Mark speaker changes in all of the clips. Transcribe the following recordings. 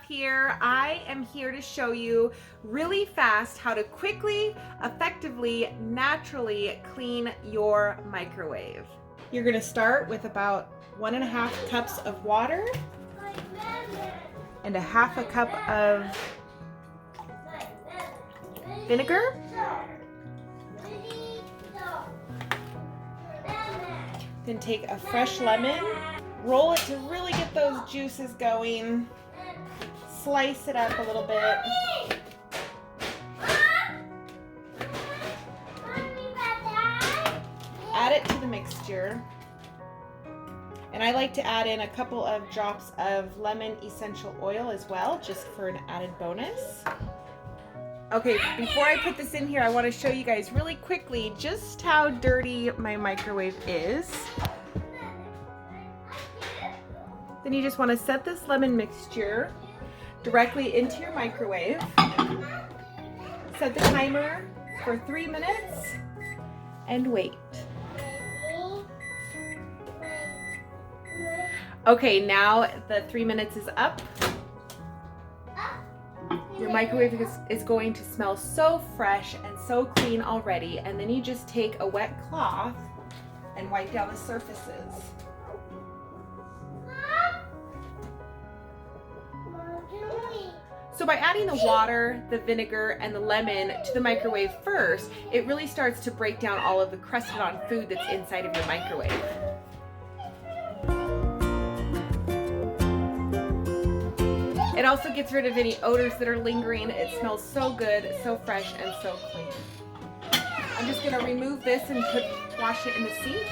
Speaker 1: here. I am here to show you really fast how to quickly, effectively, naturally clean your microwave. You're gonna start with about 1.5 cups of water and 1/2 cup of vinegar. Then take a fresh lemon, roll it to really get those juices going, slice it up a little bit. Add it to the mixture. And I like to add in a couple of drops of lemon essential oil as well, just for an added bonus. Okay, before I put this in here, I want to show you guys really quickly just how dirty my microwave is. Then you just want to set this lemon mixture directly into your microwave. Set the timer for 3 minutes and wait. Okay, now the 3 minutes is up. Your microwave is going to smell so fresh and so clean already, and then you just take a wet cloth and wipe down the surfaces. So by adding the water, the vinegar, and the lemon to the microwave first, it really starts to break down all of the crusted on food that's inside of your microwave. It also gets rid of any odors that are lingering. It smells so good, so fresh, and so clean. I'm just gonna remove this and wash it in the sink.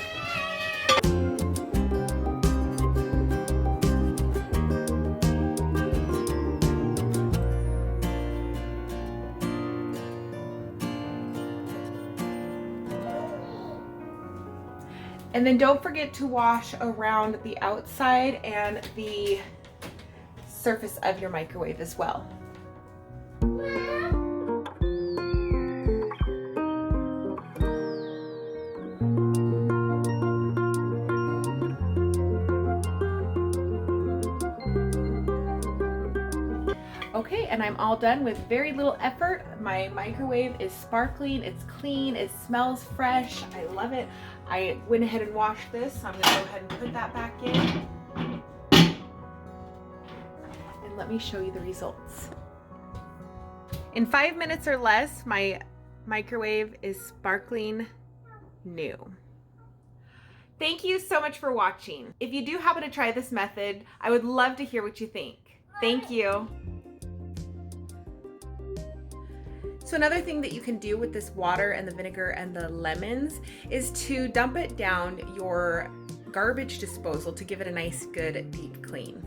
Speaker 1: And then don't forget to wash around the outside and the surface of your microwave as well. Okay, and I'm all done with very little effort. My microwave is sparkling, it's clean, it smells fresh. I love it. I went ahead and washed this, so I'm gonna go ahead and put that back in. Let me show you the results. In 5 minutes or less, my microwave is sparkling new. Thank you so much for watching. If you do happen to try this method, I would love to hear what you think. Thank you. So another thing that you can do with this water and the vinegar and the lemons is to dump it down your garbage disposal to give it a nice, good, deep clean.